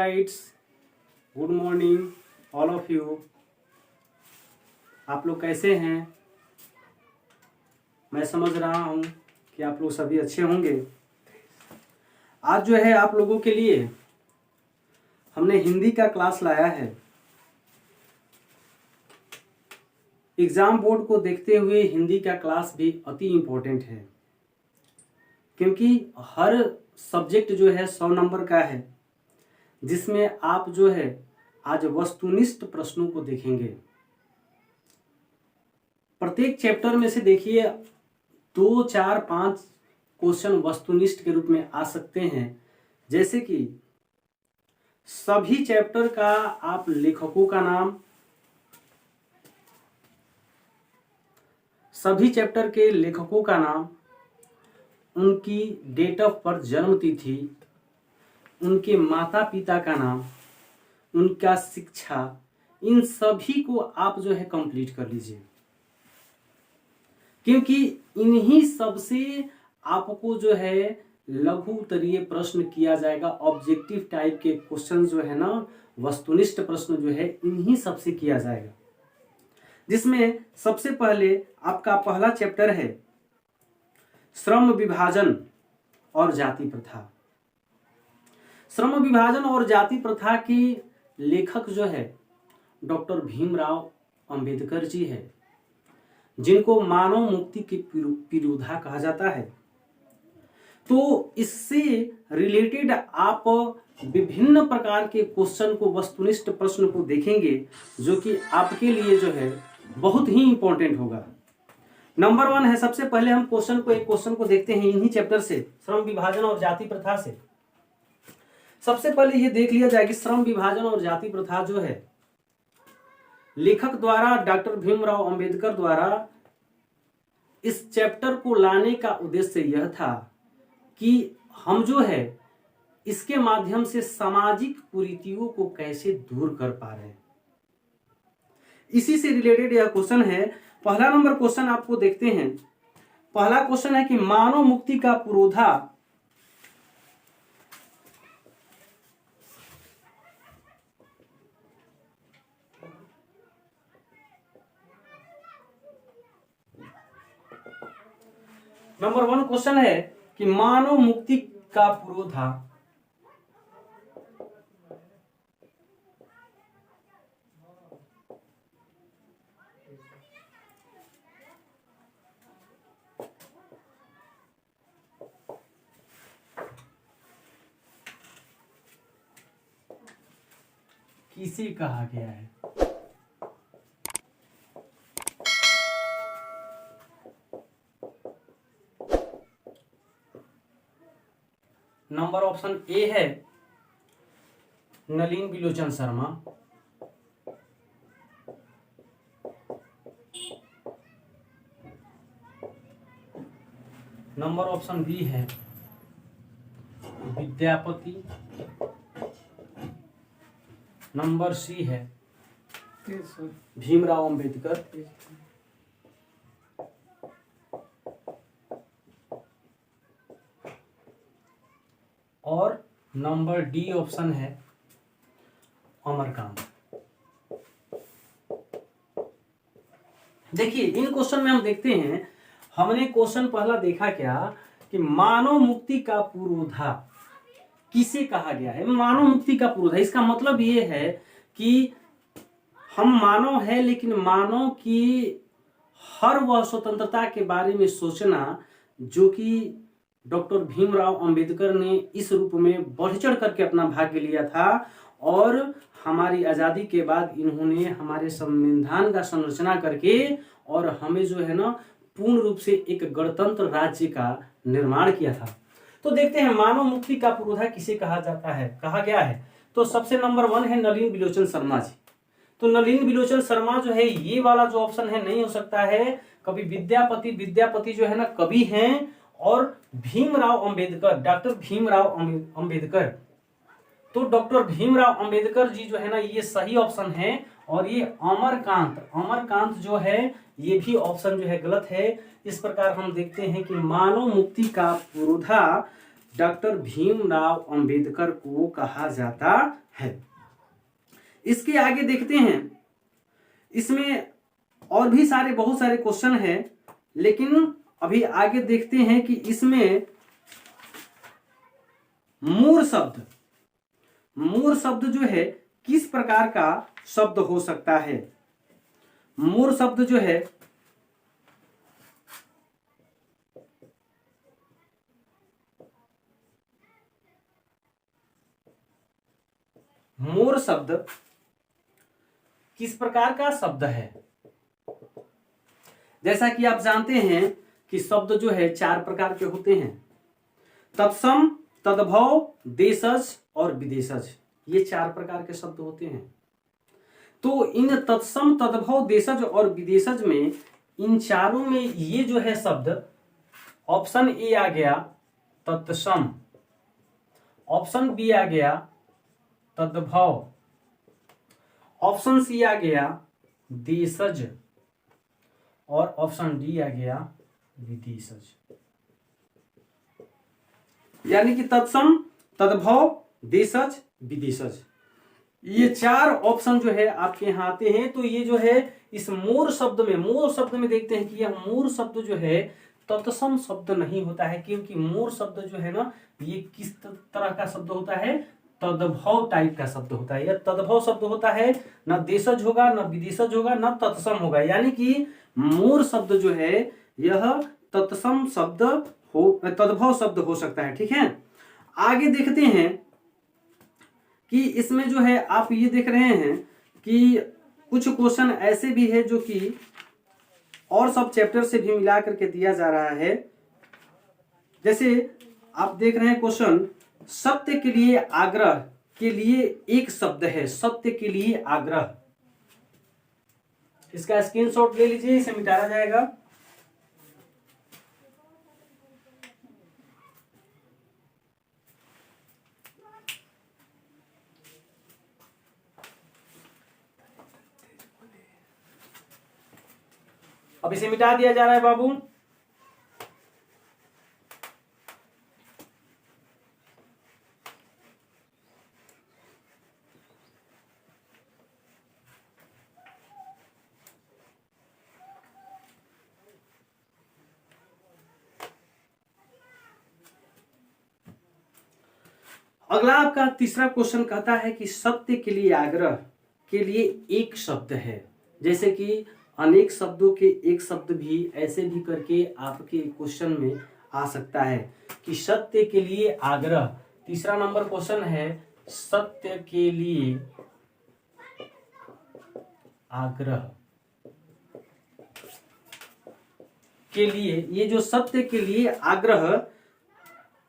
Guides, good morning all of you. आप लोग कैसे हैं? मैं समझ रहा हूं कि आप लोग सभी अच्छे होंगे। आज जो है आप लोगों के लिए हमने हिंदी का क्लास लाया है। एग्जाम बोर्ड को देखते हुए हिंदी का क्लास भी अति इम्पोर्टेंट है, क्योंकि हर सब्जेक्ट जो है 100 नंबर का है, जिसमें आप जो है आज वस्तुनिष्ठ प्रश्नों को देखेंगे। प्रत्येक चैप्टर में से देखिए 2, 4, 5 क्वेश्चन वस्तुनिष्ठ के रूप में आ सकते हैं। जैसे कि सभी चैप्टर का आप लेखकों का नाम, सभी चैप्टर के लेखकों का नाम, उनकी डेट ऑफ बर्थ जन्म तिथि, उनके माता पिता का नाम, उनका शिक्षा, इन सभी को आप जो है कंप्लीट कर लीजिए, क्योंकि इन्हीं सब से आपको जो है लघु उत्तरीय प्रश्न किया जाएगा। ऑब्जेक्टिव टाइप के क्वेश्चन जो है ना, वस्तुनिष्ठ प्रश्न जो है इन्हीं सब से किया जाएगा, जिसमें सबसे पहले आपका पहला चैप्टर है श्रम विभाजन और जाति प्रथा। श्रम विभाजन और जाति प्रथा के लेखक जो है डॉक्टर भीमराव अंबेडकर जी है, जिनको मानव मुक्ति के पिरोधा कहा जाता है। तो इससे रिलेटेड आप विभिन्न प्रकार के क्वेश्चन को, वस्तुनिष्ठ प्रश्न को देखेंगे, जो कि आपके लिए जो है बहुत ही इंपॉर्टेंट होगा। नंबर 1 है, सबसे पहले हम एक क्वेश्चन को देखते हैं इन्हीं चैप्टर से, श्रम विभाजन और जाति प्रथा से। सबसे पहले ये देख लिया जाए कि श्रम विभाजन और जाति प्रथा जो है लेखक द्वारा, डॉक्टर भीमराव अंबेडकर द्वारा इस चैप्टर को लाने का उद्देश्य यह था कि हम जो है इसके माध्यम से सामाजिक कुरीतियों को कैसे दूर कर पा रहे हैं। इसी से रिलेटेड यह क्वेश्चन है। पहला नंबर क्वेश्चन आपको देखते हैं। पहला क्वेश्चन है कि मानव मुक्ति का पुरोधा नंबर 1 क्वेश्चन है कि मानव मुक्ति का पुरोधा किसे कहा गया है? नंबर ऑप्शन ए है नलिन बिलोचन शर्मा। नंबर ऑप्शन बी है विद्यापति। नंबर सी है भीमराव अंबेडकर। और नंबर डी ऑप्शन है अमरकांत। देखिए इन क्वेश्चन में हम देखते हैं, हमने क्वेश्चन पहला देखा क्या कि मानव मुक्ति का पुरोधा किसे कहा गया है। मानव मुक्ति का पुरोधा, इसका मतलब ये है कि हम मानव है, लेकिन मानव की हर वह स्वतंत्रता के बारे में सोचना जो कि डॉक्टर भीमराव अंबेडकर ने इस रूप में बढ़ चढ़ करके अपना भाग लिया था। और हमारी आज़ादी के बाद इन्होंने हमारे संविधान का संरचना करके और हमें जो है ना पूर्ण रूप से एक गणतंत्र राज्य का निर्माण किया था। तो देखते हैं मानव मुक्ति का पुरोधा किसे कहा जाता है, कहा गया है। तो सबसे नंबर 1 है नलिन बिलोचन शर्मा जी। तो नलिन बिलोचन शर्मा जो है, ये वाला जो ऑप्शन है नहीं हो सकता है। कभी विद्यापति जो है ना कवि हैं, और भीमराव अंबेडकर, डॉक्टर भीमराव अंबेडकर, तो डॉक्टर भीमराव अंबेडकर जी जो है ना ये सही ऑप्शन है। और ये अमरकांत जो है ये भी ऑप्शन जो है गलत है। इस प्रकार हम देखते हैं कि मानव मुक्ति का पुरोधा डॉक्टर भीमराव अंबेडकर को कहा जाता है। इसके आगे देखते हैं, इसमें और भी बहुत सारे क्वेश्चन हैं, लेकिन अभी आगे देखते हैं कि इसमें मूर शब्द जो है किस प्रकार का शब्द हो सकता है। मूर शब्द जो है मूर शब्द किस प्रकार का शब्द है। जैसा कि आप जानते हैं कि शब्द जो है 4 प्रकार के होते हैं, तत्सम, तद्भव, देशज और विदेशज। ये 4 प्रकार के शब्द होते हैं। तो इन तत्सम, तद्भव, देशज और विदेशज में, इन चारों में ये जो है शब्द, ऑप्शन ए आ गया तत्सम, ऑप्शन बी आ गया तद्भव, ऑप्शन सी आ गया देशज और ऑप्शन डी आ गया विदेशज। यानी कि तत्सम, तद्भव, देशज, विदेशज, ये 4 ऑप्शन जो है आपके यहाँ आते हैं। तो ये जो है इस मूर शब्द में देखते हैं कि यह मूर शब्द जो है तत्सम शब्द नहीं होता है, क्योंकि मूर शब्द जो है ना, ये किस तरह का शब्द होता है, तद्भव टाइप का शब्द होता है। यह तद्भव शब्द होता है, न देशज होगा, न विदेशज होगा, न तत्सम होगा। यानी कि मूर शब्द जो है यह तत्सम शब्द हो, तद्भव शब्द हो सकता है। ठीक है, आगे देखते हैं कि इसमें जो है आप ये देख रहे हैं कि कुछ क्वेश्चन ऐसे भी है जो कि और सब चैप्टर से भी मिला करके दिया जा रहा है। जैसे आप देख रहे हैं क्वेश्चन, सत्य के लिए आग्रह के लिए एक शब्द है, सत्य के लिए आग्रह। इसका स्क्रीनशॉट ले लीजिए, इसे मिटाया जाएगा। अब इसे मिटा दिया जा रहा है बाबू। अगला आपका तीसरा क्वेश्चन कहता है कि सत्य के लिए आग्रह के लिए एक शब्द है। जैसे कि अनेक शब्दों के एक शब्द भी ऐसे भी करके आपके क्वेश्चन में आ सकता है कि सत्य के लिए आग्रह। तीसरा नंबर क्वेश्चन है, सत्य के लिए आग्रह के लिए, ये जो सत्य के लिए आग्रह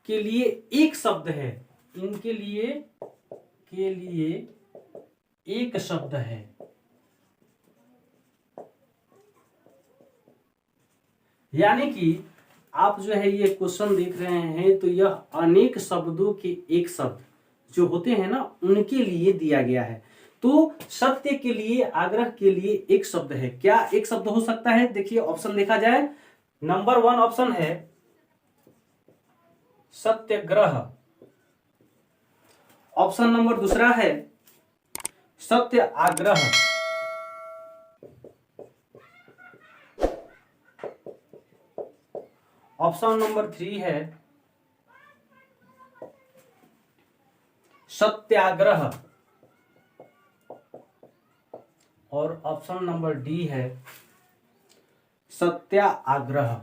के लिए एक शब्द है, इनके लिए के लिए एक शब्द है। यानी कि आप जो है ये क्वेश्चन देख रहे हैं, तो यह अनेक शब्दों के एक शब्द जो होते हैं ना, उनके लिए दिया गया है। तो सत्य के लिए आग्रह के लिए एक शब्द है। क्या एक शब्द हो सकता है? देखिए ऑप्शन देखा जाए, नंबर 1 ऑप्शन है सत्याग्रह, ऑप्शन नंबर दूसरा है सत्य आग्रह, ऑप्शन नंबर 3 है सत्याग्रह और ऑप्शन नंबर डी है सत्या आग्रह।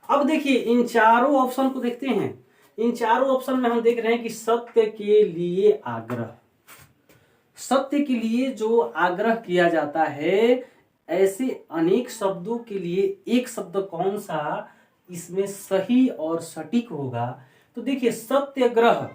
अब देखिए इन चारों ऑप्शन को देखते हैं। इन चारों ऑप्शन में हम देख रहे हैं कि सत्य के लिए आग्रह, सत्य के लिए जो आग्रह किया जाता है, ऐसे अनेक शब्दों के लिए एक शब्द कौन सा इसमें सही और सटीक होगा? तो देखिए सत्याग्रह,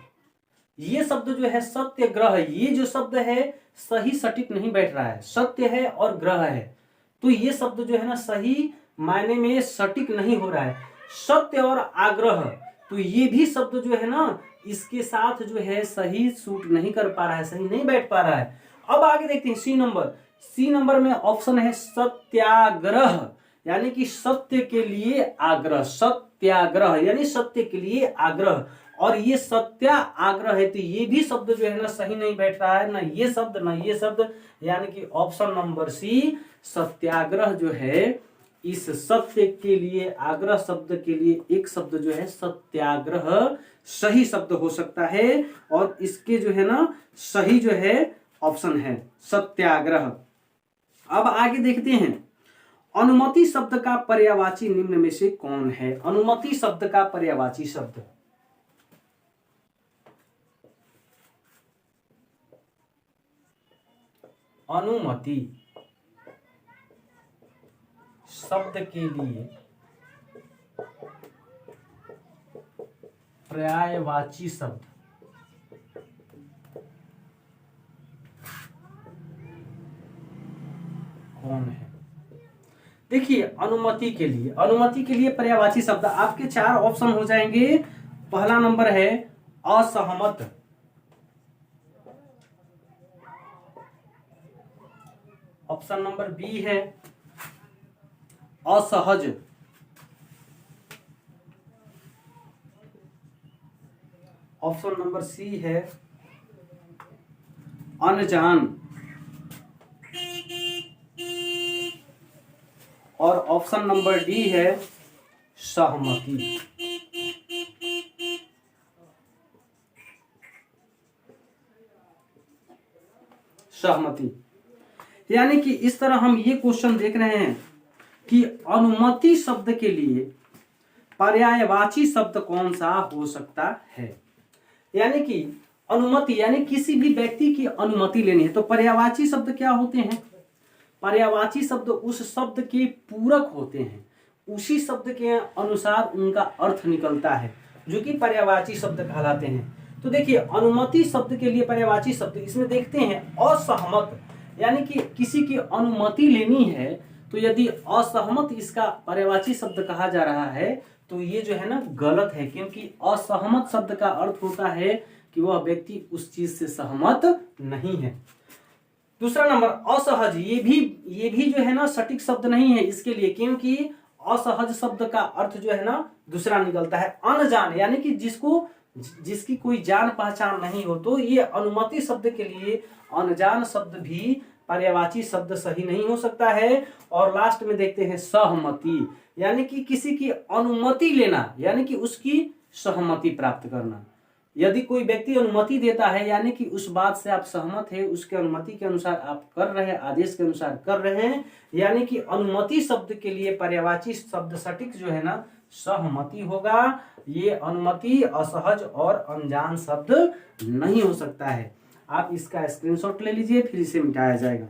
ये शब्द जो है सत्याग्रह, ये जो शब्द है सही सटीक नहीं बैठ रहा है। सत्य है और ग्रह है, तो ये शब्द जो है ना सही मायने में सटीक नहीं हो रहा है। सत्य और आग्रह, तो ये भी शब्द जो है ना इसके साथ जो है सही सूट नहीं कर पा रहा है, सही नहीं बैठ पा रहा है। अब आगे देखते हैं सी नंबर, सी नंबर में ऑप्शन है सत्याग्रह, यानी कि सत्य के लिए आग्रह, सत्याग्रह यानी सत्य के लिए आग्रह। और ये सत्या आग्रह है, तो ये भी शब्द जो है ना सही नहीं बैठ रहा है, ना ये शब्द ना ये शब्द, यानी कि ऑप्शन नंबर सी सत्याग्रह जो है, इस सत्य के लिए आग्रह शब्द के लिए एक शब्द जो है सत्याग्रह सही शब्द हो सकता है। और इसके जो है ना सही जो है ऑप्शन है सत्याग्रह। अब आगे देखते हैं, अनुमति शब्द का पर्यायवाची निम्न में से कौन है? अनुमति शब्द का पर्यायवाची शब्द, अनुमति शब्द के लिए पर्यायवाची शब्द कौन है? देखिए, अनुमति के लिए पर्यायवाची शब्द आपके 4 ऑप्शन हो जाएंगे। पहला नंबर है असहमत, ऑप्शन नंबर बी है असहज, ऑप्शन नंबर सी है अनजान, और ऑप्शन नंबर डी है सहमति। सहमति यानी कि इस तरह हम ये क्वेश्चन देख रहे हैं कि अनुमति शब्द के लिए पर्यायवाची शब्द कौन सा हो सकता है। यानी कि अनुमति यानी किसी भी व्यक्ति की अनुमति लेनी है, तो पर्यायवाची शब्द क्या होते हैं? पर्यायवाची शब्द उस शब्द के पूरक होते हैं, उसी शब्द के अनुसार उनका अर्थ निकलता है, जो कि पर्यायवाची शब्द कहलाते हैं। तो देखिए, अनुमति शब्द के लिए पर्यायवाची शब्द इसमें देखते हैं असहमत, यानी कि किसी की अनुमति लेनी है, तो यदि असहमत इसका पर्यायवाची शब्द कहा जा रहा है तो ये जो है ना गलत है, क्योंकि असहमत शब्द का अर्थ होता है कि वह व्यक्ति उस चीज से सहमत नहीं है। दूसरा नंबर असहज, ये भी जो है ना सटीक शब्द नहीं है इसके लिए, क्योंकि असहज शब्द का अर्थ जो है ना दूसरा निकलता है अनजान, यानी कि जिसकी कोई जान पहचान नहीं हो। तो ये अनुमति शब्द के लिए अनजान शब्द भी पर्यायवाची शब्द सही नहीं हो सकता है। और लास्ट में देखते हैं सहमति, यानी कि किसी की अनुमति लेना, यानी कि उसकी सहमति प्राप्त करना। यदि कोई व्यक्ति अनुमति देता है, यानी कि उस बात से आप सहमत है, उसके अनुमति के अनुसार आप कर रहे हैं, आदेश के अनुसार कर रहे हैं, यानी कि अनुमति शब्द के लिए पर्यायवाची शब्द सटीक जो है ना सहमति होगा। ये अनुमति, असहज और अनजान शब्द नहीं हो सकता है। आप इसका स्क्रीनशॉट ले लीजिए, फिर इसे मिटाया जाएगा।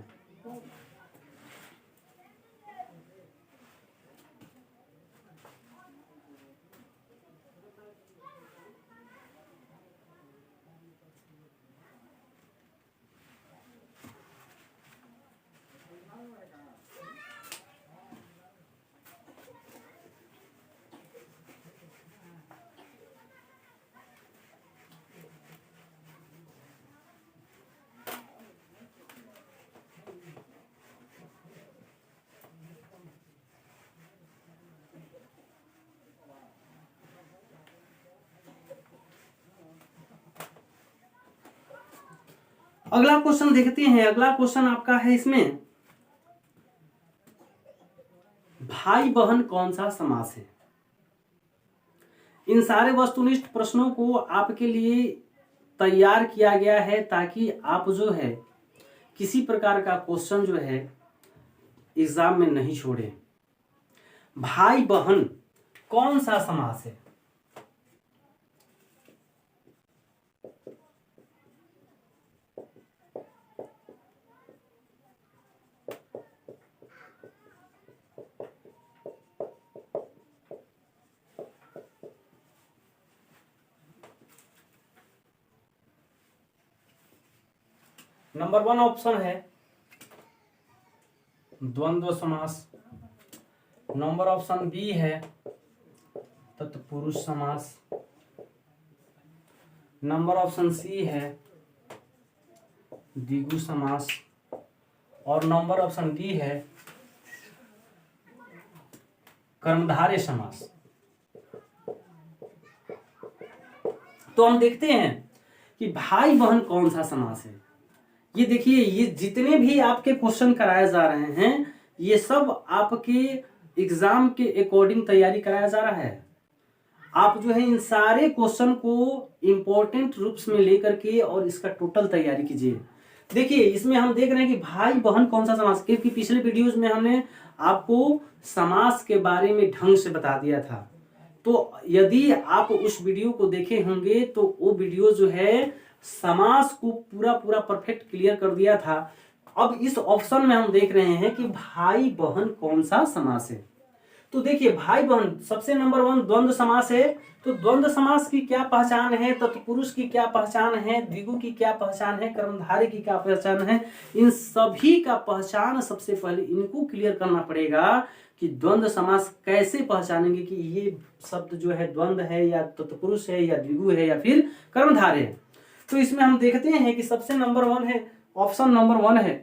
अगला क्वेश्चन देखते हैं। अगला क्वेश्चन आपका है इसमें, भाई बहन कौन सा समास है? इन सारे वस्तुनिष्ठ प्रश्नों को आपके लिए तैयार किया गया है ताकि आप जो है किसी प्रकार का क्वेश्चन जो है एग्जाम में नहीं छोड़े। भाई बहन कौन सा समास है? नंबर 1 ऑप्शन है द्वंद्व समास, नंबर ऑप्शन बी है तत्पुरुष समास, नंबर ऑप्शन सी है द्विगु समास, और नंबर ऑप्शन डी है कर्मधारय समास। तो हम देखते हैं कि भाई बहन कौन सा समास है। ये देखिए, ये जितने भी आपके क्वेश्चन कराए जा रहे हैं ये सब आपके एग्जाम के अकॉर्डिंग तैयारी कराया जा रहा है। आप जो है इन सारे क्वेश्चन को इंपॉर्टेंट रूप में लेकर के और इसका टोटल तैयारी कीजिए। देखिए इसमें हम देख रहे हैं कि भाई बहन कौन सा समास, क्योंकि पिछले वीडियोज में हमने आपको समास के बारे में ढंग से बता दिया था। तो यदि आप उस वीडियो को देखे होंगे तो वो वीडियो जो है समास को पूरा पूरा परफेक्ट क्लियर कर दिया था। अब इस ऑप्शन में हम देख रहे हैं कि भाई बहन कौन सा समास है। तो देखिए भाई बहन सबसे नंबर 1 द्वंद्व समास है। तो द्वंद्व समास की क्या पहचान है, तत्पुरुष की क्या पहचान है, द्विगु की क्या पहचान है, कर्मधारय की क्या पहचान है, इन सभी का पहचान सबसे पहले इनको क्लियर करना पड़ेगा कि द्वंद्व समास कैसे पहचानेंगे कि ये शब्द जो है द्वंद्व है या तत्पुरुष है या द्विगु है या फिर कर्मधारय है। तो इसमें हम देखते हैं कि सबसे नंबर 1 है, ऑप्शन नंबर 1 है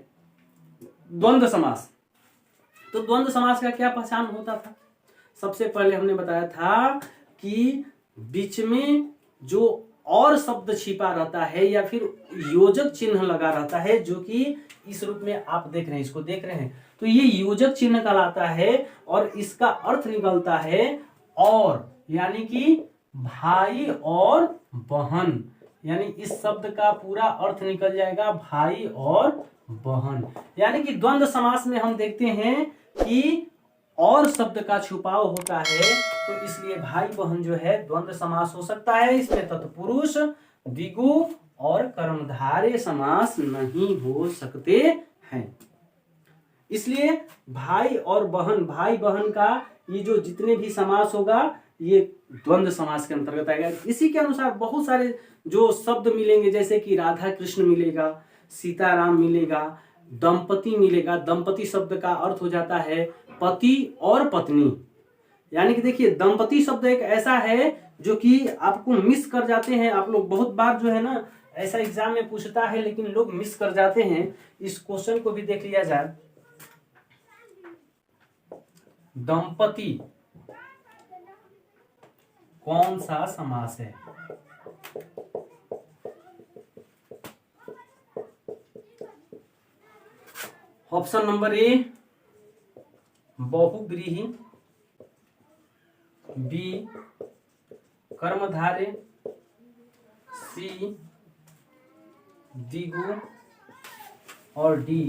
द्वंद्व समास। तो द्वंद्व समास का क्या पहचान होता था? सबसे पहले हमने बताया था कि बीच में जो और शब्द छिपा रहता है या फिर योजक चिन्ह लगा रहता है, जो कि इस रूप में आप देख रहे हैं, इसको देख रहे हैं, तो ये योजक चिन्ह कहलाता है और इसका अर्थ निकलता है और, यानी कि भाई और बहन, यानी इस शब्द का पूरा अर्थ निकल जाएगा भाई और बहन। यानी कि द्वंद्व समास में हम देखते हैं कि और शब्द का छुपाव होता है, तो इसलिए भाई बहन जो है द्वंद्व समास हो सकता है। इसमें तत्पुरुष, द्विगु और कर्मधारय समास नहीं हो सकते हैं। इसलिए भाई और बहन, भाई बहन का ये जो जितने भी समास होगा ये द्वंद्व समास के अंतर्गत आएगा। इसी के अनुसार बहुत सारे जो शब्द मिलेंगे, जैसे कि राधा कृष्ण मिलेगा, सीताराम मिलेगा, दंपति मिलेगा। दंपति शब्द का अर्थ हो जाता है पति और पत्नी। यानी कि देखिए दंपति शब्द एक ऐसा है जो कि आपको मिस कर जाते हैं आप लोग। बहुत बार जो है ना ऐसा एग्जाम में पूछता है, लेकिन लोग मिस कर जाते हैं। इस क्वेश्चन को भी देख लिया जाए। दंपति कौन सा समास है? ऑप्शन नंबर ए बहुव्रीहि, बी कर्मधारय, सी द्विगु और डी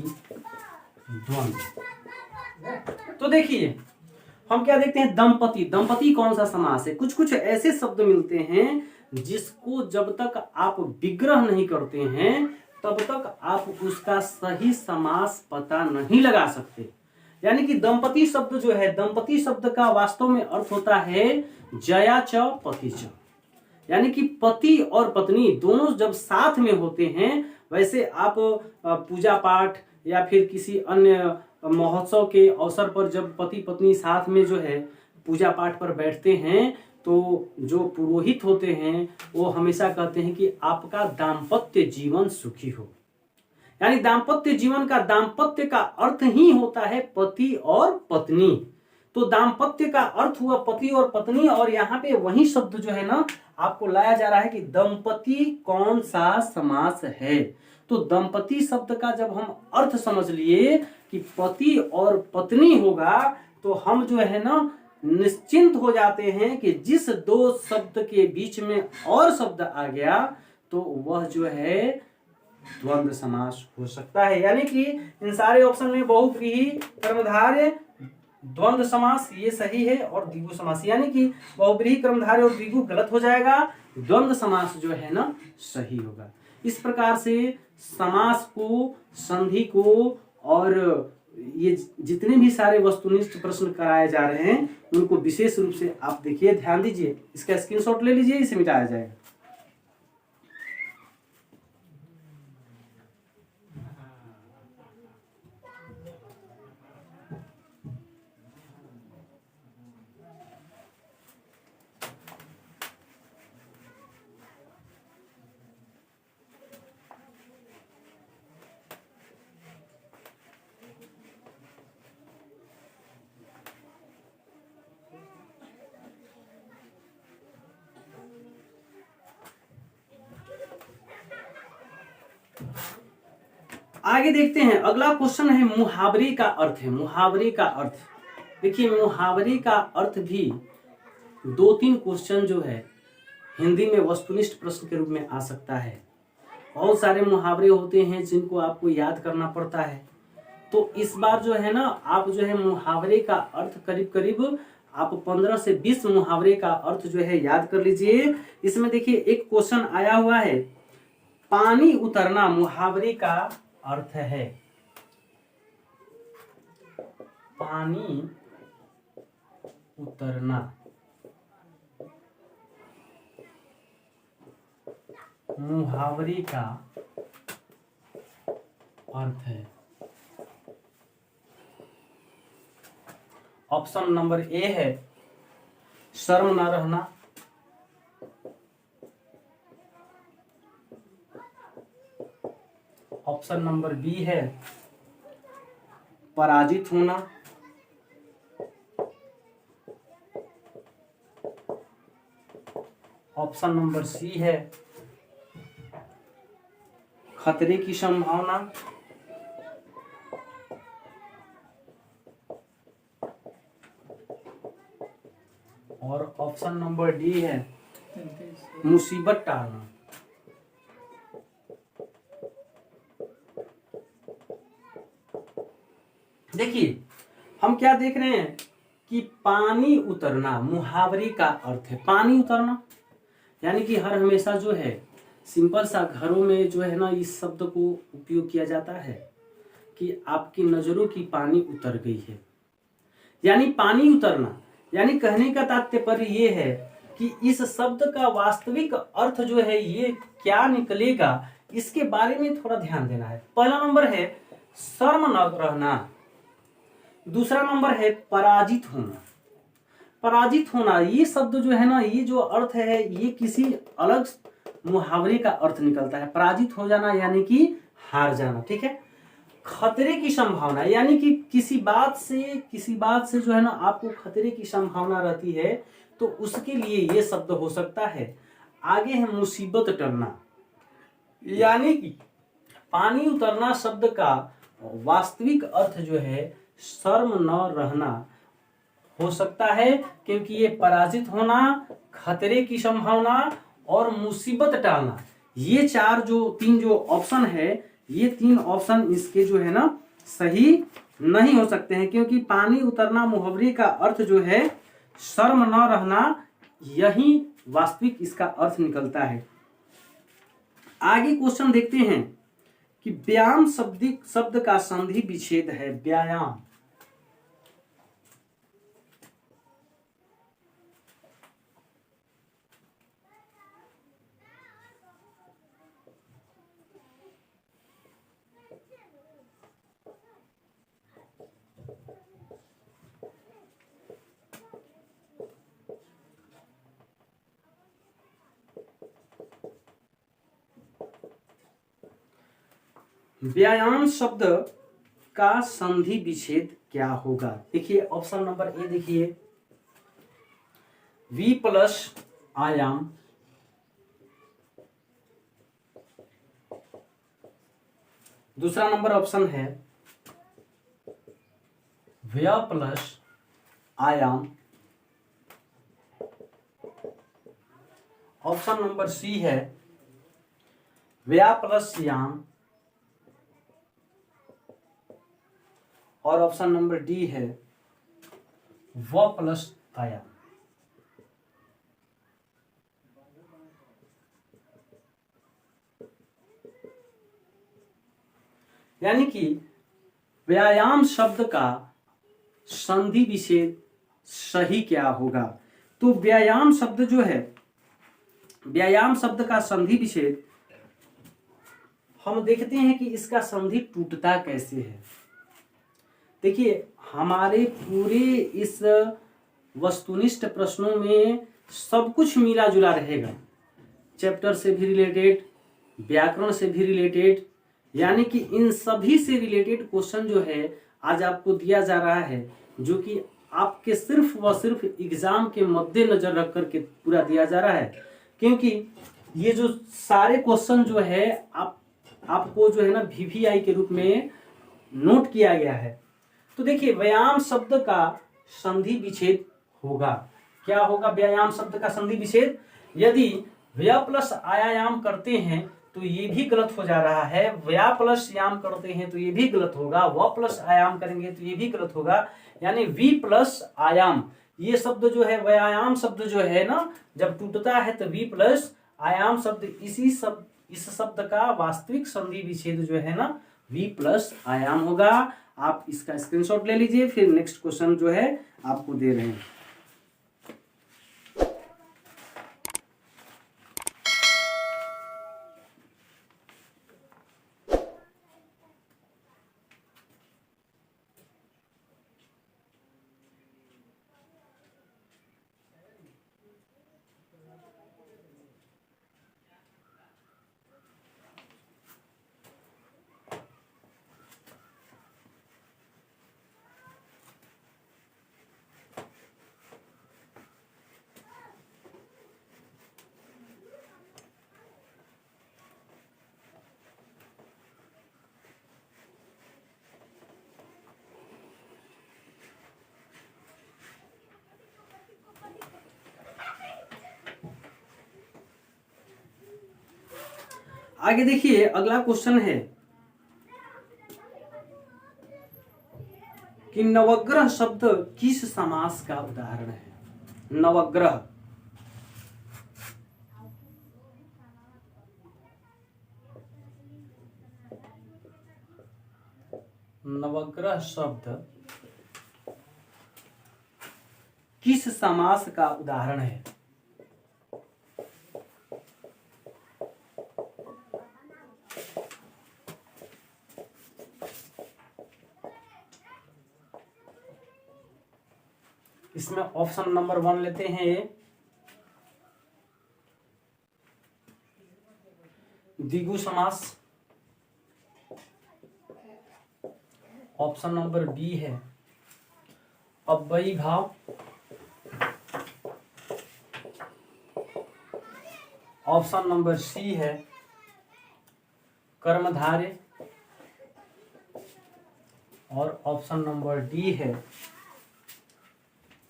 द्वंद्व। तो देखिए हम क्या देखते हैं, दंपति। दंपति कौन सा समास है? कुछ कुछ ऐसे शब्द मिलते हैं जिसको जब तक आप विग्रह नहीं करते हैं तब तक आप उसका सही समास पता नहीं लगा सकते। यानी कि दंपति शब्द जो है, दंपति शब्द का वास्तव में अर्थ होता है जया च पति च, यानी कि पति और पत्नी दोनों जब साथ में होते हैं। वैसे आप पूजा पाठ या फिर किसी अन्य महोत्सव के अवसर पर जब पति पत्नी साथ में जो है पूजा पाठ पर बैठते हैं तो जो पुरोहित होते हैं वो हमेशा कहते हैं कि आपका दाम्पत्य जीवन सुखी हो। यानी दाम्पत्य जीवन का, दाम्पत्य का अर्थ ही होता है पति और पत्नी। तो दाम्पत्य का अर्थ हुआ पति और पत्नी, और यहाँ पे वही शब्द जो है ना आपको लाया जा रहा है कि दंपति कौन सा समास है। तो दंपति शब्द का जब हम अर्थ समझ लिए कि पति और पत्नी होगा, तो हम जो है ना निश्चिंत हो जाते हैं कि जिस दो शब्द के बीच में और शब्द आ गया तो वह जो है द्वंद्व समास हो सकता है। यानी कि इन सारे ऑप्शन में बहुव्रीहि, कर्मधारय, द्वंद्व समास ये सही है और द्विगु समास, यानी कि बहुव्रीहि, कर्मधारय और द्विगु गलत हो जाएगा, द्वंद्व समास जो है ना सही होगा। इस प्रकार से समास को, संधि को और ये जितने भी सारे वस्तुनिष्ठ प्रश्न कराए जा रहे हैं उनको विशेष रूप से आप देखिए, ध्यान दीजिए। इसका स्क्रीनशॉट ले लीजिए, इसे मिटाया जाएगा। आगे देखते हैं, अगला क्वेश्चन है मुहावरे का अर्थ है। मुहावरे का अर्थ देखिए, मुहावरे का अर्थ भी 2-3 क्वेश्चन जो है हिंदी में वस्तुनिष्ठ प्रश्न के रूप में आ सकता है। बहुत सारे मुहावरे होते हैं जिनको आपको याद करना पड़ता है। तो इस बार जो है ना, आप जो है मुहावरे का अर्थ करीब करीब आप 15 से 20 मुहावरे का अर्थ जो है याद कर लीजिए। इसमें देखिए एक क्वेश्चन आया हुआ है, पानी उतरना मुहावरे का अर्थ है। पानी उतरना मुहावरे का अर्थ है। ऑप्शन नंबर ए है शर्म न रहना, ऑप्शन नंबर बी है पराजित होना, ऑप्शन नंबर सी है खतरे की संभावना, और ऑप्शन नंबर डी है मुसीबत टालना। देखिए हम क्या देख रहे हैं कि पानी उतरना मुहावरे का अर्थ है। पानी उतरना यानी कि हर हमेशा जो है सिंपल सा घरों में जो है ना इस शब्द को उपयोग किया जाता है कि आपकी नजरों की पानी उतर गई है। यानी पानी उतरना यानी कहने का तात्पर्य ये है कि इस शब्द का वास्तविक अर्थ जो है ये क्या निकलेगा, इसके बारे में थोड़ा ध्यान देना है। पहला नंबर है शर्म न रहना, दूसरा नंबर है पराजित होना। पराजित होना ये शब्द जो है ना, ये जो अर्थ है ये किसी अलग मुहावरे का अर्थ निकलता है। पराजित हो जाना यानी कि हार जाना, ठीक है। खतरे की संभावना यानी कि किसी बात से जो है ना आपको खतरे की संभावना रहती है, तो उसके लिए ये शब्द हो सकता है। आगे है मुसीबत टलना, यानी कि पानी उतरना शब्द का वास्तविक अर्थ जो है शर्म न रहना हो सकता है, क्योंकि ये पराजित होना, खतरे की संभावना और मुसीबत टालना, ये तीन जो ऑप्शन है, ये 3 ऑप्शन इसके जो है ना सही नहीं हो सकते हैं, क्योंकि पानी उतरना मुहावरे का अर्थ जो है शर्म न रहना, यही वास्तविक इसका अर्थ निकलता है। आगे क्वेश्चन देखते हैं कि व्यायाम शब्द का संधि विच्छेद है। व्यायाम व्यायाम शब्द का संधि विच्छेद क्या होगा। देखिए ऑप्शन नंबर ए देखिए वी प्लस आयाम, दूसरा नंबर ऑप्शन है व्या प्लस आयाम, ऑप्शन नंबर सी है व्या प्लस याम, और ऑप्शन नंबर डी है व प्लस आयाम। यानी कि व्यायाम शब्द का संधि विच्छेद सही क्या होगा। तो व्यायाम शब्द जो है, व्यायाम शब्द का संधि विच्छेद हम देखते हैं कि इसका संधि टूटता कैसे है। देखिए हमारे पूरे इस वस्तुनिष्ठ प्रश्नों में सब कुछ मिला जुला रहेगा, चैप्टर से भी रिलेटेड, व्याकरण से भी रिलेटेड, यानी कि इन सभी से रिलेटेड क्वेश्चन जो है आज आपको दिया जा रहा है, जो कि आपके सिर्फ व सिर्फ एग्जाम के मद्देनजर रख करके पूरा दिया जा रहा है। क्योंकि ये जो सारे क्वेश्चन जो है आप आपको जो है ना VVI के रूप में नोट किया गया है। तो देखिए व्यायाम शब्द का संधि विच्छेद होगा। क्या होगा व्यायाम शब्द का संधि विच्छेद? यदि व्या प्लस आयाम करते हैं तो ये भी गलत हो जा रहा है, व्या प्लस याम करते हैं तो ये भी गलत होगा, व प्लस आयाम करेंगे तो ये भी गलत होगा। यानी वी प्लस आयाम, ये शब्द जो है व्यायाम शब्द जो है ना, जब टूटता है तो वी प्लस आयाम शब्द, इस शब्द का वास्तविक संधि विच्छेद जो है ना वी प्लस आयाम होगा। आप इसका स्क्रीनशॉट ले लीजिए, फिर नेक्स्ट क्वेश्चन जो है आपको दे रहे हैं। आगे देखिए अगला क्वेश्चन है कि नवग्रह शब्द किस समास का उदाहरण है? नवग्रह, नवग्रह शब्द किस समास का उदाहरण है? इसमें ऑप्शन नंबर 1 लेते हैं, द्विगु समास। ऑप्शन नंबर बी है अव्ययी भाव। ऑप्शन नंबर सी है कर्मधारय। और ऑप्शन नंबर डी है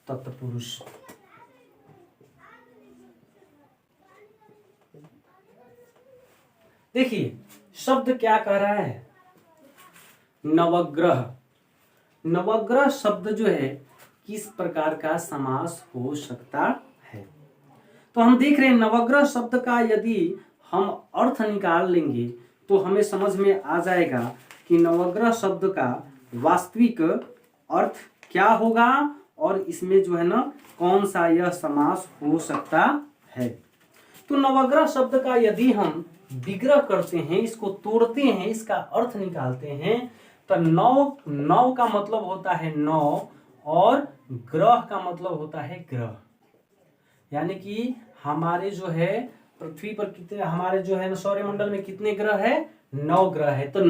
तत्पुरुष। देखिए शब्द क्या कह रहा है? नवग्रह। नवग्रह शब्द जो है किस प्रकार का समास हो सकता है? तो हम देख रहे हैं नवग्रह शब्द का यदि हम अर्थ निकाल लेंगे तो हमें समझ में आ जाएगा कि नवग्रह शब्द का वास्तविक अर्थ क्या होगा और इसमें जो है ना कौन सा यह समास हो सकता है। तो नवग्रह शब्द का यदि हम विग्रह करते हैं, इसको तोड़ते हैं, इसका अर्थ निकालते हैं, तो नव का मतलब होता है नौ और ग्रह का मतलब होता है ग्रह। यानी कि हमारे जो है पृथ्वी पर कितने, हमारे जो है सौरमंडल में कितने ग्रह है? 9 ग्रह है। तो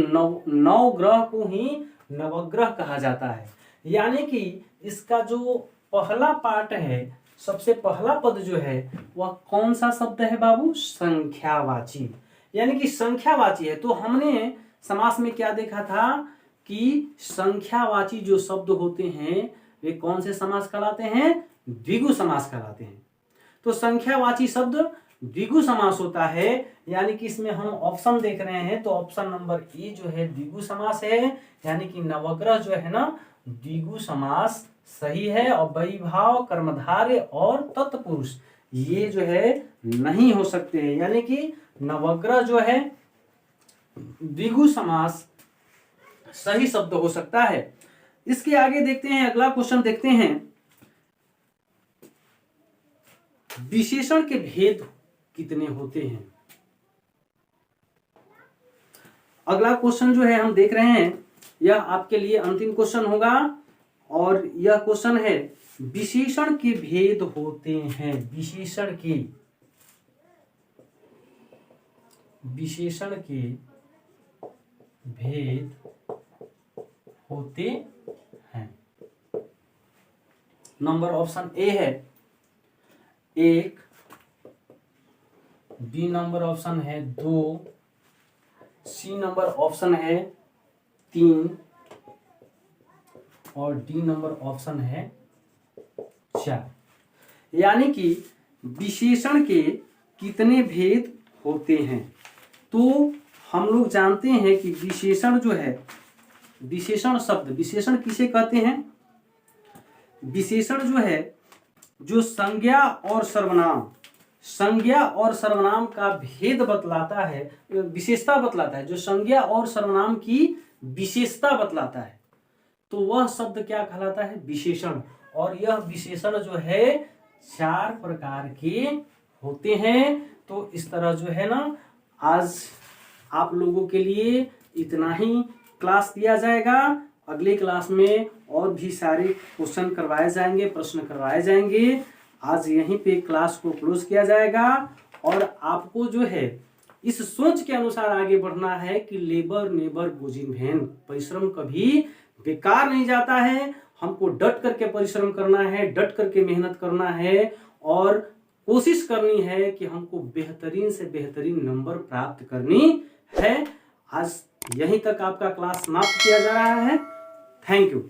नौ ग्रह को ही नवग्रह कहा जाता है। यानी कि इसका जो पहला पार्ट है, सबसे पहला पद जो है वह कौन सा शब्द है बाबू? संख्यावाची। यानी कि संख्यावाची है। तो हमने समास में क्या देखा था कि संख्यावाची जो शब्द होते हैं वे कौन से समास कहलाते हैं? द्विगु समास कहलाते हैं। तो संख्यावाची शब्द द्विगु समास होता है। यानी कि इसमें हम ऑप्शन देख रहे हैं तो ऑप्शन नंबर ए जो है द्विगु समास है। यानी कि नवग्रह जो है ना द्विगु समास सही है। अव्ययी भाव, कर्मधारय और तत्पुरुष ये जो है नहीं हो सकते हैं। यानी कि नवग्रह जो है द्विगु समास सही शब्द हो सकता है। इसके आगे देखते हैं, अगला क्वेश्चन देखते हैं, विशेषण के भेद कितने होते हैं? अगला क्वेश्चन जो है हम देख रहे हैं, यह आपके लिए अंतिम क्वेश्चन होगा और यह क्वेश्चन है विशेषण के भेद होते हैं। विशेषण के भेद होते हैं। नंबर ऑप्शन ए है 1, बी नंबर ऑप्शन है 2, सी नंबर ऑप्शन है 3 और डी नंबर ऑप्शन है 4। यानी कि विशेषण के कितने भेद होते हैं? तो हम लोग जानते हैं कि विशेषण जो है, विशेषण शब्द, विशेषण किसे कहते हैं? विशेषण जो है, जो संज्ञा और सर्वनाम, संज्ञा और सर्वनाम का भेद बतलाता है, विशेषता बतलाता है, जो संज्ञा और सर्वनाम की विशेषता बतलाता है, तो वह शब्द क्या कहलाता है? विशेषण। और यह विशेषण जो है 4 प्रकार के होते हैं। तो इस तरह जो है ना, आज आप लोगों के लिए इतना ही क्लास दिया जाएगा। अगले क्लास में और भी सारे क्वेश्चन करवाए जाएंगे, प्रश्न करवाए जाएंगे। आज यहीं पे क्लास को क्लोज किया जाएगा और आपको जो है इस सोच के अनुसार आगे बढ़ना है कि labour never goes in vain, परिश्रम कभी बेकार नहीं जाता है। हमको डट करके परिश्रम करना है, डट करके मेहनत करना है और कोशिश करनी है कि हमको बेहतरीन से बेहतरीन नंबर प्राप्त करनी है। आज यहीं तक आपका क्लास समाप्त किया जा रहा है। Thank you.